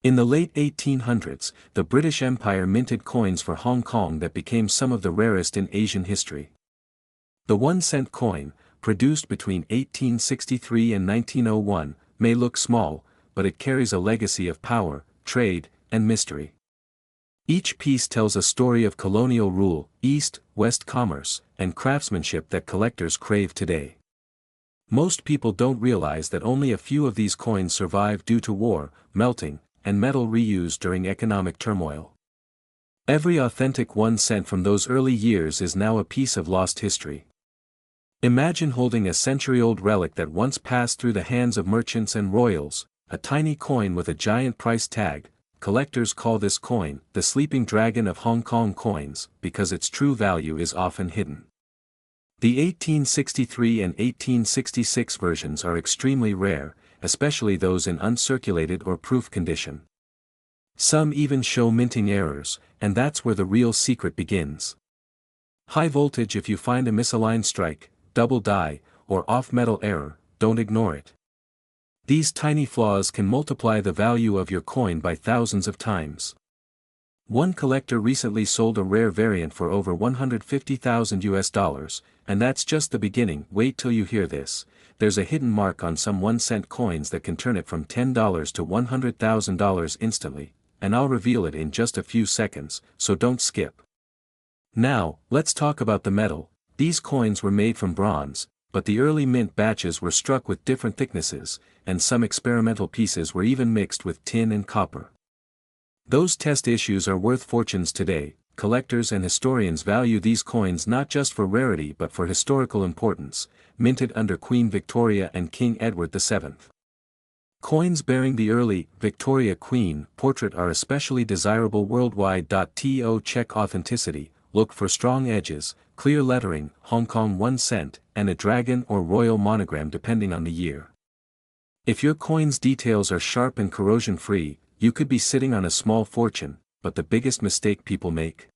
In the late 1800s, the British Empire minted coins for Hong Kong that became some of the rarest in Asian history. The 1-cent coin, produced between 1863 and 1901, may look small, but it carries a legacy of power, trade, and mystery. Each piece tells a story of colonial rule, East-West commerce, and craftsmanship that collectors crave today. Most people don't realize that only a few of these coins survive due to war, melting, and metal reuse during economic turmoil. Every authentic 1 cent from those early years is now a piece of lost history. Imagine holding a century-old relic that once passed through the hands of merchants and royals, a tiny coin with a giant price tag. Collectors call this coin the sleeping dragon of Hong Kong coins because its true value is often hidden. The 1863 and 1866 versions are extremely rare, especially those in uncirculated or proof condition. Some even show minting errors, and that's where the real secret begins. High voltage. If you find a misaligned strike, double die, or off-metal error, don't ignore it. These tiny flaws can multiply the value of your coin by thousands of times. One collector recently sold a rare variant for over $150,000, and that's just the beginning. Wait till you hear this. There's a hidden mark on some 1-cent coins that can turn it from $10 to $100,000 instantly, and I'll reveal it in just a few seconds, so don't skip. Now, let's talk about the metal. These coins were made from bronze, but the early mint batches were struck with different thicknesses, and some experimental pieces were even mixed with tin and copper. Those test issues are worth fortunes today. Collectors and historians value these coins not just for rarity but for historical importance, minted under Queen Victoria and King Edward VII. Coins bearing the early Victoria Queen portrait are especially desirable worldwide. To check authenticity, look for strong edges, clear lettering, Hong Kong 1 cent, and a dragon or royal monogram depending on the year. If your coin's details are sharp and corrosion-free, you could be sitting on a small fortune. But the biggest mistake people make?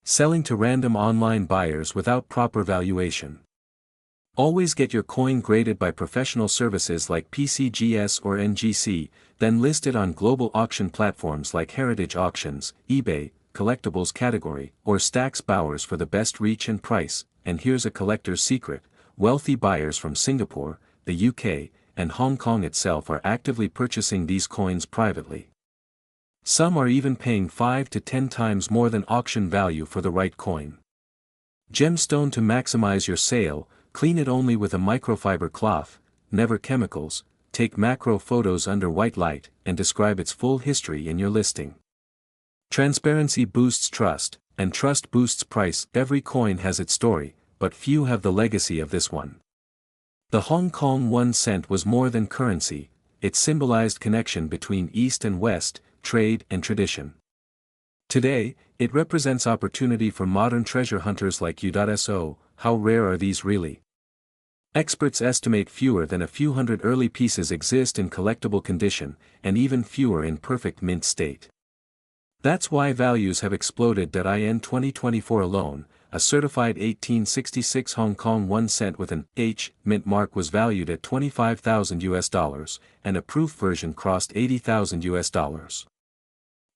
Selling to random online buyers without proper valuation. Always get your coin graded by professional services like PCGS or NGC, then list it on global auction platforms like Heritage Auctions, eBay, Collectibles category, or Stax Bowers for the best reach and price. And here's a collector's secret: wealthy buyers from Singapore, the UK, and Hong Kong itself are actively purchasing these coins privately. Some are even paying 5 to 10 times more than auction value for the right coin. Gemstone. To maximize your sale, clean it only with a microfiber cloth, never chemicals. Take macro photos under white light, and describe its full history in your listing. Transparency boosts trust, and trust boosts price. Every coin has its story, but few have the legacy of this one. The Hong Kong 1 cent was more than currency. It symbolized connection between East and West, trade and tradition. Today, it represents opportunity for modern treasure hunters like you. So, how rare are these really? Experts estimate fewer than a few hundred early pieces exist in collectible condition, and even fewer in perfect mint state. That's why values have exploded. In 2024 alone, a certified 1866 Hong Kong 1 cent with an H mint mark was valued at $25,000, and a proof version crossed $80,000.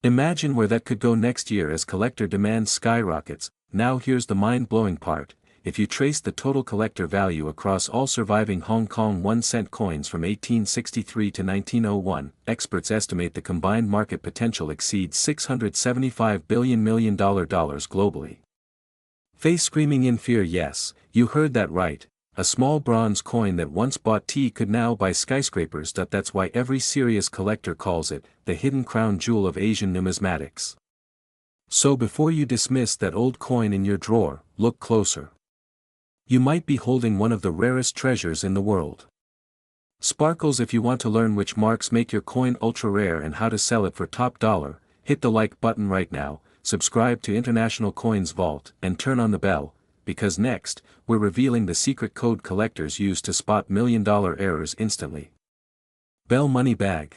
Imagine where that could go next year as collector demand skyrockets. Now here's the mind-blowing part: if you trace the total collector value across all surviving Hong Kong 1 cent coins from 1863 to 1901, experts estimate the combined market potential exceeds $675 billion globally. Face screaming in fear. Yes, you heard that right. A small bronze coin that once bought tea could now buy skyscrapers. That's why every serious collector calls it the hidden crown jewel of Asian numismatics. So before you dismiss that old coin in your drawer, look closer. You might be holding one of the rarest treasures in the world. Sparkles. If you want to learn which marks make your coin ultra rare and how to sell it for top dollar, hit the like button right now, subscribe to International Coins Vault, and turn on the bell, because next, we're revealing the secret code collectors use to spot $1 million errors instantly. Bell Money Bag.